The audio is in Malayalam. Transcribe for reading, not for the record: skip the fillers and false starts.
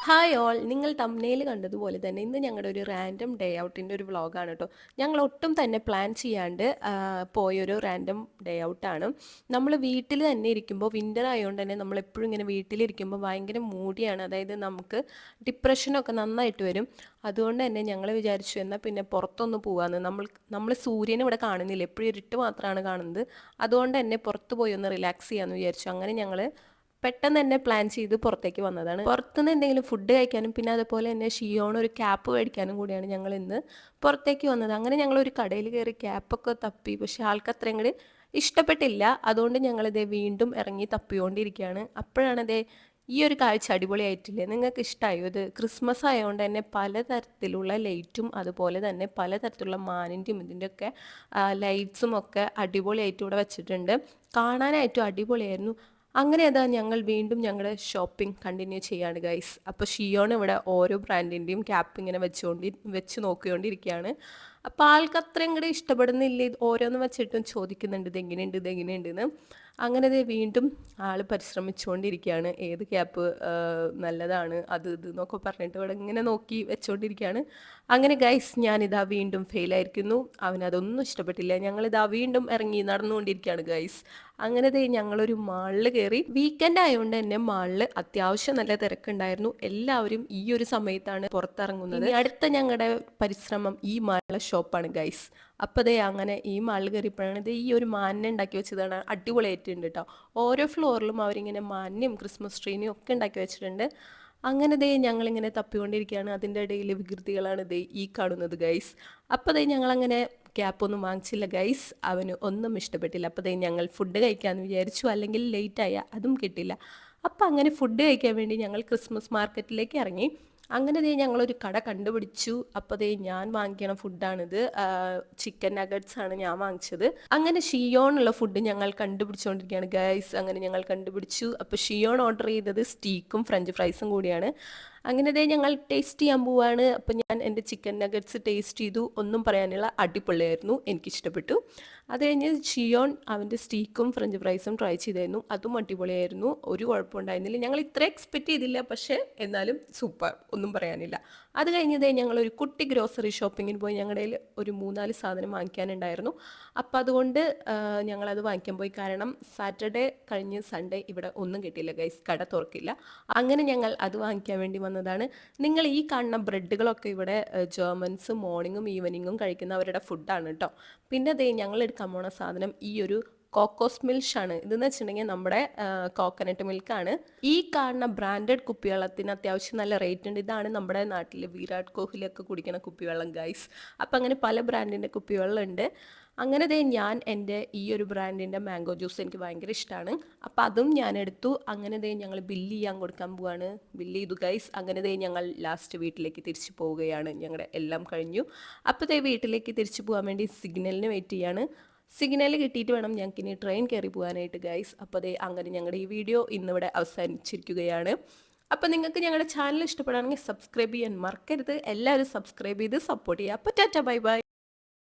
ഹായ് ഓൾ, നിങ്ങൾ തമ്മിൽ കണ്ടതുപോലെ തന്നെ ഇന്ന് ഞങ്ങളുടെ ഒരു റാൻഡം ഡേ ഔട്ടിൻ്റെ ഒരു വ്ളോഗാണ് കേട്ടോ. ഞങ്ങൾ ഒട്ടും തന്നെ പ്ലാൻ ചെയ്യാണ്ട് പോയൊരു റാൻഡം ഡേ ഔട്ടാണ്. നമ്മൾ വീട്ടിൽ തന്നെ ഇരിക്കുമ്പോൾ, വിൻ്റർ ആയതുകൊണ്ട് തന്നെ നമ്മളെപ്പോഴും ഇങ്ങനെ വീട്ടിലിരിക്കുമ്പോൾ ഭയങ്കര മൂടിയാണ്. അതായത് നമുക്ക് ഡിപ്രഷനൊക്കെ നന്നായിട്ട് വരും. അതുകൊണ്ട് തന്നെ ഞങ്ങൾ വിചാരിച്ചു എന്നാൽ പിന്നെ പുറത്തൊന്ന് പോകാമെന്ന്. നമ്മൾ സൂര്യനെ ഇവിടെ കാണുന്നില്ല, എപ്പോഴും ഇരുട്ട് മാത്രമാണ് കാണുന്നത്. അതുകൊണ്ട് തന്നെ പുറത്ത് പോയി ഒന്ന് റിലാക്സ് ചെയ്യാമെന്ന് വിചാരിച്ചു. അങ്ങനെ ഞങ്ങൾ പെട്ടെന്ന് തന്നെ പ്ലാൻ ചെയ്ത് പുറത്തേക്ക് വന്നതാണ്. പുറത്തുനിന്ന് എന്തെങ്കിലും ഫുഡ് കഴിക്കാനും പിന്നെ അതുപോലെ തന്നെ ഷിയോൺ ഒരു ക്യാപ്പ് മേടിക്കാനും കൂടിയാണ് ഞങ്ങൾ ഇന്ന് പുറത്തേക്ക് വന്നത്. അങ്ങനെ ഞങ്ങൾ ഒരു കടയിൽ കയറി ക്യാപ്പൊക്കെ തപ്പി, പക്ഷെ ആൾക്ക് അത്രയും കൂടി ഇഷ്ടപ്പെട്ടില്ല. അതുകൊണ്ട് ഞങ്ങളിതേ വീണ്ടും ഇറങ്ങി തപ്പിക്കൊണ്ടിരിക്കുകയാണ്. അപ്പോഴാണിതേ ഈ ഒരു കാഴ്ച അടിപൊളിയായിട്ടില്ലേ? നിങ്ങൾക്ക് ഇഷ്ടമായോ? ഇത് ക്രിസ്മസ് ആയതുകൊണ്ട് തന്നെ പലതരത്തിലുള്ള ലൈറ്റും അതുപോലെ തന്നെ പലതരത്തിലുള്ള മാനിൻ്റെയും ഇതിൻ്റെയൊക്കെ ലൈറ്റ്സും ഒക്കെ അടിപൊളിയായിട്ട് ഇവിടെ വെച്ചിട്ടുണ്ട്. കാണാനായിട്ടും അടിപൊളിയായിരുന്നു. അങ്ങനെ അതാ ഞങ്ങൾ വീണ്ടും ഞങ്ങളുടെ ഷോപ്പിംഗ് കണ്ടിന്യൂ ചെയ്യാണ് ഗൈസ്. അപ്പോൾ ഷിയോൺ ഇവിടെ ഓരോ ബ്രാൻഡിൻ്റെയും ക്യാപ്പ് ഇങ്ങനെ വെച്ച് നോക്കിക്കൊണ്ടിരിക്കുകയാണ്. അപ്പോൾ ആൾക്ക് അത്രയും കൂടെ ഇഷ്ടപ്പെടുന്നില്ല. ഓരോന്ന് വെച്ചിട്ടും ചോദിക്കുന്നുണ്ട് ഇതെങ്ങനെയുണ്ടെന്ന്. അങ്ങനെ അത് വീണ്ടും ആൾ പരിശ്രമിച്ചുകൊണ്ടിരിക്കുകയാണ്. ഏത് ക്യാപ്പ് നല്ലതാണ് അത് എന്നൊക്കെ പറഞ്ഞിട്ട് ഇവിടെ ഇങ്ങനെ നോക്കി വെച്ചുകൊണ്ടിരിക്കുകയാണ്. അങ്ങനെ ഗൈസ് ഞാനിതാ വീണ്ടും ഫെയിലായിരിക്കുന്നു. അവനതൊന്നും ഇഷ്ടപ്പെട്ടില്ല. ഞങ്ങളിതാ വീണ്ടും ഇറങ്ങി നടന്നുകൊണ്ടിരിക്കുകയാണ് ഗൈസ്. അങ്ങനത്തെ ഞങ്ങളൊരു മാളിൽ കയറി. വീക്കെൻഡ് ആയതുകൊണ്ട് തന്നെ മാളിൽ അത്യാവശ്യം നല്ല തിരക്കുണ്ടായിരുന്നു. എല്ലാവരും ഈ ഒരു സമയത്താണ് പുറത്തിറങ്ങുന്നത്. അടുത്ത ഞങ്ങളുടെ പരിശ്രമം ഈ മാളിലെ ഷോപ്പാണ് ഗൈസ്. അപ്പോൾ ദേ അങ്ങനെ ഈ മാളിൽ കയറിയപ്പോഴാണ് ഇത് ഈ ഒരു മാനിനെ ഉണ്ടാക്കി വെച്ചതാണ്. അടിപൊളിയായിട്ടുണ്ട് കേട്ടോ. ഓരോ ഫ്ലോറിലും അവരിങ്ങനെ മാനിനെയും ക്രിസ്മസ് ട്രീനെയും ഒക്കെ ഉണ്ടാക്കി വെച്ചിട്ടുണ്ട്. അങ്ങനെ ദേ ഞങ്ങളിങ്ങനെ തപ്പിക്കൊണ്ടിരിക്കുകയാണ്. അതിൻ്റെ ഇടയിൽ വികൃതികളാണ് ദേ ഈ കാണുന്നത് ഗൈസ്. അപ്പോൾ ദേ ഞങ്ങളങ്ങനെ ക്യാപ്പൊന്നും വാങ്ങിച്ചില്ല ഗൈസ്. അവന് ഒന്നും ഇഷ്ടപ്പെട്ടില്ല. അപ്പോൾ ദേ ഞങ്ങൾ ഫുഡ് കഴിക്കാമെന്ന് വിചാരിച്ചു, അല്ലെങ്കിൽ ലേറ്റായ അതും കിട്ടില്ല. അപ്പോൾ അങ്ങനെ ഫുഡ് കഴിക്കാൻ വേണ്ടി ഞങ്ങൾ ക്രിസ്മസ് മാർക്കറ്റിലേക്ക് ഇറങ്ങി. അങ്ങനെ ദേ ഞങ്ങളൊരു കട കണ്ടുപിടിച്ചു. അപ്പോൾ ദേ ഞാൻ വാങ്ങിക്കണ ഫുഡാണിത്. ചിക്കൻ നഗറ്റ്സ് ആണ് ഞാൻ വാങ്ങിച്ചത്. അങ്ങനെ ഷിയോണുള്ള ഫുഡ് ഞങ്ങൾ കണ്ടുപിടിച്ചുകൊണ്ടിരിക്കുകയാണ് ഗൈസ്. അങ്ങനെ ഞങ്ങൾ കണ്ടുപിടിച്ചു. അപ്പോൾ ഷിയോൺ ഓർഡർ ചെയ്തത് സ്റ്റീക്കും ഫ്രഞ്ച് ഫ്രൈസും കൂടിയാണ്. അങ്ങനെ ദേ ഞങ്ങൾ ടേസ്റ്റ് ചെയ്യാൻ പോവാണ്. അപ്പോൾ ഞാൻ എൻ്റെ ചിക്കൻ നഗറ്റ്സ് ടേസ്റ്റ് ചെയ്തു. ഒന്നും പറയാനുള്ള അടിപൊളിയായിരുന്നു, എനിക്കിഷ്ടപ്പെട്ടു. അത് കഴിഞ്ഞ് ഷിയോൺ അവൻ്റെ സ്റ്റീക്കും ഫ്രഞ്ച് ഫ്രൈസും ട്രൈ ചെയ്തായിരുന്നു. അതും അടിപൊളിയായിരുന്നു, ഒരു കുഴപ്പമുണ്ടായിരുന്നില്ല. ഞങ്ങൾ ഇത്ര എക്സ്പെക്റ്റ് ചെയ്തില്ല, പക്ഷേ എന്നാലും സൂപ്പർ, ഒന്നും പറയാനില്ല. അത് കഴിഞ്ഞതേ ഞങ്ങളൊരു കുട്ടി ഗ്രോസറി ഷോപ്പിങ്ങിന് പോയി. ഞങ്ങളുടെ കയ്യിൽ ഒരു 3-4 സാധനം വാങ്ങിക്കാനുണ്ടായിരുന്നു. അപ്പോൾ അതുകൊണ്ട് ഞങ്ങളത് വാങ്ങിക്കാൻ പോയി. കാരണം സാറ്റർഡേ കഴിഞ്ഞ് സൺഡേ ഇവിടെ ഒന്നും കിട്ടിയില്ല ഗൈസ്, കട തുറക്കില്ല. അങ്ങനെ ഞങ്ങൾ അത് വാങ്ങിക്കാൻ വേണ്ടി വന്നതാണ്. നിങ്ങൾ ഈ കാണുന്ന ബ്രെഡുകളൊക്കെ ഇവിടെ ജർമ്മൻസ് മോർണിംഗും ഈവനിങ്ങും കഴിക്കുന്ന അവരുടെ ഫുഡാണ് കേട്ടോ. പിന്നെ അതേ ഞങ്ങൾ എടുക്കാൻ പോണ സാധനം ഈ ഒരു കോക്കോസ് മിൽഷാണ്. ഇതെന്ന് വെച്ചിട്ടുണ്ടെങ്കിൽ നമ്മുടെ കോക്കനട്ട് മിൽക്കാണ്. ഈ കാണുന്ന ബ്രാൻഡഡ് കുപ്പിവെള്ളത്തിന് അത്യാവശ്യം നല്ല റേറ്റ് ഉണ്ട്. ഇതാണ് നമ്മുടെ നാട്ടിൽ വിരാട് കോഹ്ലിയൊക്കെ കുടിക്കുന്ന കുപ്പിവെള്ളം ഗൈസ്. അപ്പം അങ്ങനെ പല ബ്രാൻഡിൻ്റെ കുപ്പിവെള്ളം ഉണ്ട്. അങ്ങനെ ദേ ഞാൻ എൻ്റെ ഈ ഒരു ബ്രാൻഡിൻ്റെ മാംഗോ ജ്യൂസ് എനിക്ക് ഭയങ്കര ഇഷ്ടമാണ്. അപ്പോൾ അതും ഞാൻ എടുത്തു. അങ്ങനെ ദേ ഞങ്ങൾ ബില്ല് ചെയ്യാൻ കൊടുക്കാൻ പോവാണ്. ബില്ല് ചെയ്തു ഗൈസ്. അങ്ങനെ ദേ ഞങ്ങൾ ലാസ്റ്റ് വീട്ടിലേക്ക് തിരിച്ചു പോവുകയാണ്. ഞങ്ങളുടെ എല്ലാം കഴിഞ്ഞു. അപ്പോൾ ദേ വീട്ടിലേക്ക് തിരിച്ചു പോകാൻ വേണ്ടി സിഗ്നലിന് വെയിറ്റ് ചെയ്യാണ്. സിഗ്നൽ കിട്ടിയിട്ട് വേണം ഞങ്ങൾക്ക് ഇനി ട്രെയിൻ കയറി പോകാനായിട്ട് ഗൈസ്. അപ്പോൾ ദേ അങ്ങനെ ഞങ്ങളുടെ ഈ വീഡിയോ ഇന്നിവിടെ അവസാനിച്ചിരിക്കുകയാണ്. അപ്പോൾ നിങ്ങൾക്ക് ഞങ്ങളുടെ ചാനൽ ഇഷ്ടപ്പെടുകയാണെങ്കിൽ സബ്സ്ക്രൈബ് ചെയ്യാൻ മറക്കരുത്. എല്ലാവരും സബ്സ്ക്രൈബ് ചെയ്ത് സപ്പോർട്ട് ചെയ്യുക. അപ്പോൾ ടാറ്റ ബൈ ബൈ.